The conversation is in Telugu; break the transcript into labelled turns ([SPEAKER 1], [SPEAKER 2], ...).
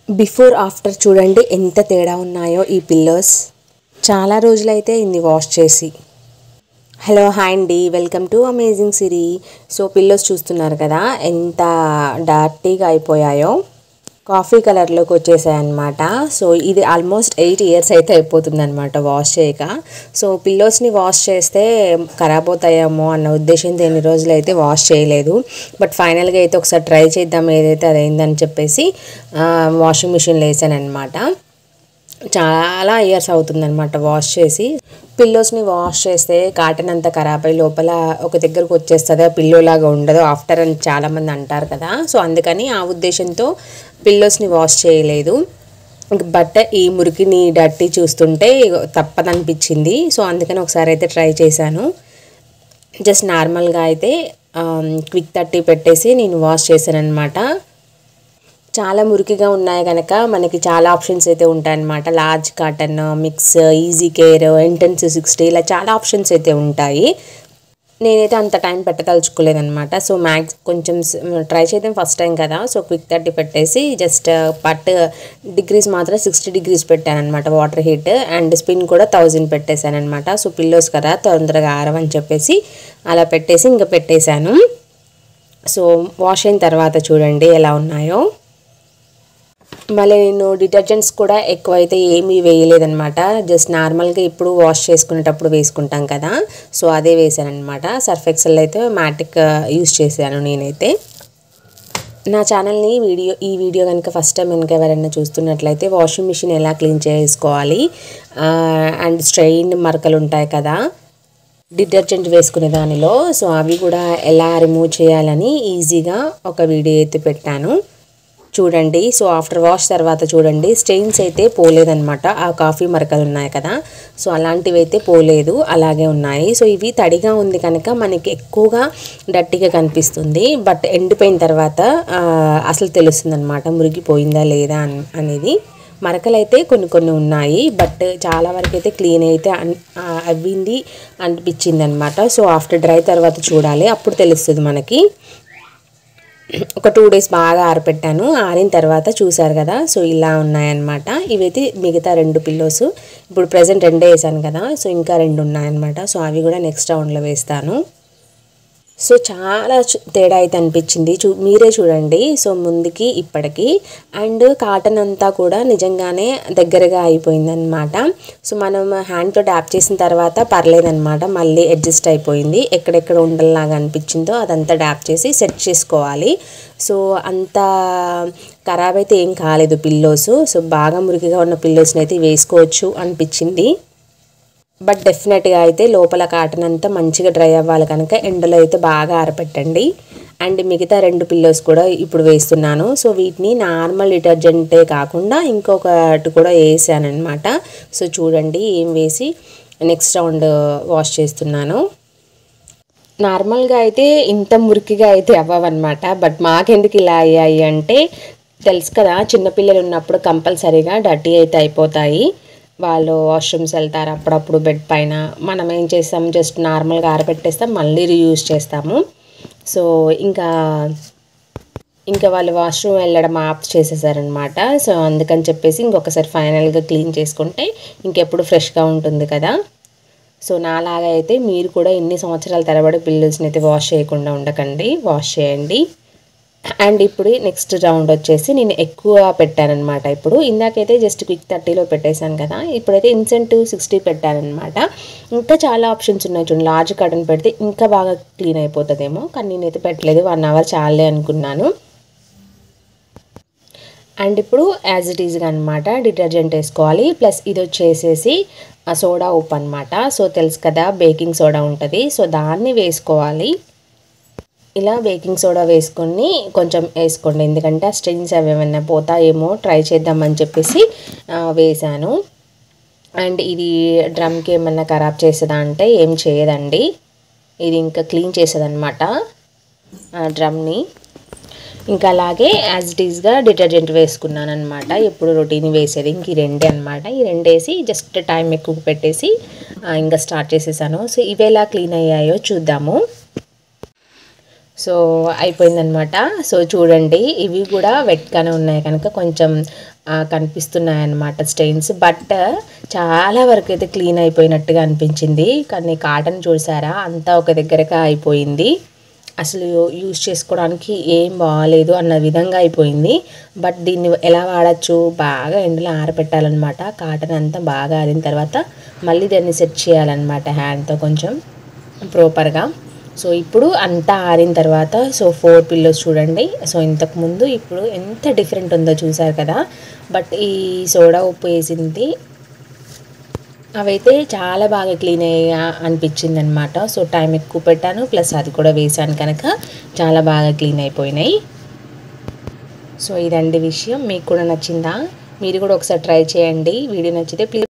[SPEAKER 1] బిఫోర్ ఆఫ్టర్ చూడండి ఎంత తేడా ఉన్నాయో ఈ పిల్లోస్. చాలా రోజులైతే ఇన్ని వాష్ చేసి. హలో హాయ్ అండి, welcome to amazing Siri. So pillows చూస్తున్నారు కదా ఎంత డర్టీగా అయిపోయాయో, కాఫీ కలర్లోకి వచ్చేసాయి అనమాట. సో ఇది ఆల్మోస్ట్ 8 years అయితే అయిపోతుంది అనమాట వాష్ చేయక. సో పిల్లోస్ని వాష్ చేస్తే ఖరాబ్ అవుతాయేమో అన్న ఉద్దేశంతో ఎన్ని రోజులు అయితే వాష్ చేయలేదు. బట్ ఫైనల్గా అయితే ఒకసారి ట్రై చేద్దాం ఏదైతే అదైందని చెప్పేసి వాషింగ్ మిషన్లో వేసాను అనమాట. చాలా ఇయర్స్ అవుతుందన్నమాట వాష్ చేసి. పిల్లోస్ని వాష్ చేస్తే కాటన్ అంతా ఖరాబ్ అయ్యి లోపల ఒక దగ్గరకు వచ్చేస్తుంది, పిల్లోలాగా ఉండదు ఆఫ్టర్ అని చాలామంది అంటారు కదా. సో అందుకని ఆ ఉద్దేశంతో పిల్లోస్ని వాష్ చేయలేదు. బట్ ఈ మురికిని డర్టీ చూస్తుంటే తప్పదనిపించింది. సో అందుకని ఒకసారి అయితే ట్రై చేశాను. జస్ట్ నార్మల్గా అయితే క్విక్ 30 పెట్టేసి నేను వాష్ చేశాను అనమాట. చాలా మురికిగా ఉన్నాయి కనుక మనకి చాలా ఆప్షన్స్ అయితే ఉంటాయన్నమాట. Large cotton, mix, easy care, intense 60 ఇలా చాలా ఆప్షన్స్ అయితే ఉంటాయి. నేనైతే అంత టైం పెట్టదలుచుకోలేదన్నమాట. సో కొంచెం ట్రై చేద్దాం ఫస్ట్ టైం కదా. సో క్విక్ 30 పెట్టేసి జస్ట్ డిగ్రీస్ మాత్రం 60 degrees పెట్టాను అనమాట వాటర్ హీట్. అండ్ స్పిన్ కూడా 1000 పెట్టేశాను అనమాట. సో పిల్లోస్ కదా తొందరగా ఆరవని చెప్పేసి అలా పెట్టేసి ఇంకా పెట్టేశాను. సో వాష్ అయిన తర్వాత చూడండి ఎలా ఉన్నాయో. మళ్ళీ నేను డిటర్జెంట్స్ కూడా ఎక్కువైతే ఏమీ వేయలేదనమాట. జస్ట్ నార్మల్గా ఇప్పుడు వాష్ చేసుకునేటప్పుడు వేసుకుంటాం కదా, సో అదే వేసాను అనమాట. సర్ఫ్ ఎక్సెల్ అయితే మ్యాటిక్ యూస్ చేశాను నేనైతే. నా ఛానల్ని ఈ వీడియో కనుక ఫస్ట్ టైం కనుక ఎవరైనా చూస్తున్నట్లయితే వాషింగ్ మిషన్ ఎలా క్లీన్ చేసుకోవాలి అండ్ స్ట్రెయిన్ మరకలు ఉంటాయి కదా డిటర్జెంట్ వేసుకునే దానిలో, సో అవి కూడా ఎలా రిమూవ్ చేయాలని ఈజీగా ఒక వీడియో అయితే పెట్టాను చూడండి. సో ఆఫ్టర్ వాష్ తర్వాత చూడండి స్టెయిన్స్ అయితే పోలేదన్నమాట. ఆ కాఫీ మరకలు ఉన్నాయి కదా, సో అలాంటివి అయితే పోలేదు, అలాగే ఉన్నాయి. సో ఇవి తడిగా ఉంది కనుక మనకి ఎక్కువగా డర్టీగా కనిపిస్తుంది. బట్ ఎండిపోయిన తర్వాత అసలు తెలుస్తుంది అనమాట మురిగిపోయిందా లేదా అనేది. మరకలు అయితే కొన్ని ఉన్నాయి, బట్ చాలా వరకు అయితే క్లీన్ అయితే అవ్వింది అనిపించింది అనమాట. సో ఆఫ్టర్ డ్రై తర్వాత చూడాలి, అప్పుడు తెలుస్తుంది మనకి. ఒక 2 days బాగా ఆరపెట్టాను. ఆరిన తర్వాత చూసారు కదా, సో ఇలా ఉన్నాయన్నమాట. ఇవైతే మిగతా 2 పిల్లోస్. ఇప్పుడు ప్రజెంట్ 2 వేసాను కదా, సో ఇంకా 2 ఉన్నాయన్నమాట. సో అవి కూడా నెక్స్ట్ రౌండ్లో వేస్తాను. సో చాలా తేడా అయితే అనిపించింది, మీరే చూడండి. సో ముందుకి ఇప్పటికి అండ్ కాటన్ అంతా కూడా నిజంగానే దగ్గరగా అయిపోయిందనమాట. సో మనం హ్యాండ్తో ట్యాప్ చేసిన తర్వాత పర్లేదనమాట, మళ్ళీ అడ్జస్ట్ అయిపోయింది. ఎక్కడెక్కడ ఉండల్లాగా అనిపించిందో అదంతా ట్యాప్ చేసి సెట్ చేసుకోవాలి. సో అంత ఖరాబ్ అయితే ఏం కాలేదు పిల్లోస్. సో బాగా మురికిగా ఉన్న పిల్లోస్ని అయితే వేసుకోవచ్చు అనిపించింది. బట్ డెఫినెట్గా అయితే లోపల కాటన్ అంతా మంచిగా డ్రై అవ్వాలి కనుక ఎండలో అయితే బాగా ఆరపెట్టండి. అండ్ మిగతా 2 పిల్లోస్ కూడా ఇప్పుడు వేస్తున్నాను. సో వీటిని నార్మల్ డిటర్జెంటే కాకుండా ఇంకొకటి కూడా వేసాను అనమాట. సో చూడండి ఏం వేసి నెక్స్ట్ రౌండ్ వాష్ చేస్తున్నాను. నార్మల్గా అయితే ఇంత మురికిగా అయితే అవ్వవన్నమాట. బట్ మాకెందుకు ఇలా అయ్యాయి అంటే తెలుసు కదా, చిన్నపిల్లలు ఉన్నప్పుడు కంపల్సరీగా డర్టీ అయితే అయిపోతాయి. వాళ్ళు వాష్రూమ్స్ వెళ్తారు అప్పుడప్పుడు బెడ్ పైన. మనం ఏం చేస్తాం, జస్ట్ నార్మల్గా ఆరబెట్టేస్తాం, మళ్ళీ రీయూజ్ చేస్తాము. సో ఇంకా వాళ్ళు వాష్రూమ్ వెళ్ళడం ఆఫ్ చేసేసారనమాట. సో అందుకని చెప్పేసి ఇంకొకసారి ఫైనల్గా క్లీన్ చేసుకుంటే ఇంకెప్పుడు ఫ్రెష్గా ఉంటుంది కదా. సో నాలాగా అయితే మీరు కూడా ఎన్ని సంవత్సరాల తరబడి పిల్లోస్ని అయితే వాష్ చేయకుండా ఉండకండి, వాష్ చేయండి. అండ్ ఇప్పుడు నెక్స్ట్ రౌండ్ వచ్చేసి నేను ఎక్కువ పెట్టానమాట. ఇప్పుడు ఇందాకైతే జస్ట్ క్విక్ 30లో పెట్టేశాను కదా, ఇప్పుడైతే ఇన్సెంటివ్ 60 పెట్టానమాట. ఇంకా చాలా ఆప్షన్స్ ఉన్నాయి చూడండి. లార్జ్ కాటన్ పెడితే ఇంకా బాగా క్లీన్ అయిపోతుందేమో, కానీ నేనైతే పెట్టలేదు, 1 hour చాలే అనుకున్నాను. అండ్ ఇప్పుడు యాజ్ ఇట్ ఈజ్గా అనమాట డిటర్జెంట్ వేసుకోవాలి. ప్లస్ ఇది వచ్చేసేసి సోడా ఉప్పు అనమాట. సో తెలుసు కదా బేకింగ్ సోడా ఉంటుంది, సో దాన్ని వేసుకోవాలి. ఇలా బేకింగ్ సోడా వేసుకొని కొంచెం వేసుకోండి, ఎందుకంటే ఆ స్టెయిన్స్ అవి ఏమైనా పోతాయేమో ట్రై చేద్దామని చెప్పేసి వేసాను. అండ్ ఇది డ్రమ్కి ఏమన్నా ఖరాబ్ చేసేదా అంటే ఏం చేయదండి, ఇది ఇంకా క్లీన్ చేసేదన్నమాట డ్రమ్ని. ఇంకా అలాగే యాజ్ ఇట్ ఈస్గా డిటర్జెంట్ వేసుకున్నాను అనమాట. ఎప్పుడు రొటీన్ వేసేది ఇంక ఈ 2 అనమాట. ఈ 2 వేసి జస్ట్ టైం ఎక్కువ పెట్టేసి ఇంకా స్టార్ట్ చేసేసాను. సో ఇవి ఎలా క్లీన్ అయ్యాయో చూద్దాము. సో అయిపోయిందనమాట. సో చూడండి, ఇవి కూడా వెట్గానే ఉన్నాయి కనుక కొంచెం కనిపిస్తున్నాయి అన్నమాట స్టెయిన్స్. బట్ చాలా వరకు అయితే క్లీన్ అయిపోయినట్టుగా అనిపించింది. కానీ కాటన్ చూసారా, అంతా ఒక దగ్గరగా అయిపోయింది. అసలు యూజ్ చేసుకోవడానికి ఏం బాగాలేదు అన్న విధంగా అయిపోయింది. బట్ దీన్ని ఎలా వాడచ్చు, బాగా ఎండలో ఆరబెట్టాలన్నమాట. కాటన్ అంతా బాగా ఆరిన తర్వాత మళ్ళీ దాన్ని సెట్ చేయాలన్నమాట హ్యాండ్తో కొంచెం ప్రాపర్గా. సో ఇప్పుడు అంతా ఆరిన తర్వాత సో 4 పిల్లోస్ చూడండి. సో ఇంతకుముందు ఇప్పుడు ఎంత డిఫరెంట్ ఉందో చూసారు కదా. బట్ ఈ సోడా ఉప్పు వేసింది అవైతే చాలా బాగా క్లీన్ అయ్యా అనిపించింది అనమాట. సో టైం ఎక్కువ పెట్టాను, ప్లస్ అది కూడా వేసాను కనుక చాలా బాగా క్లీన్ అయిపోయినాయి. సో ఇదండి విషయం. మీకు కూడా నచ్చిందా? మీరు కూడా ఒకసారి ట్రై చేయండి. వీడియో నచ్చితే ప్లీజ్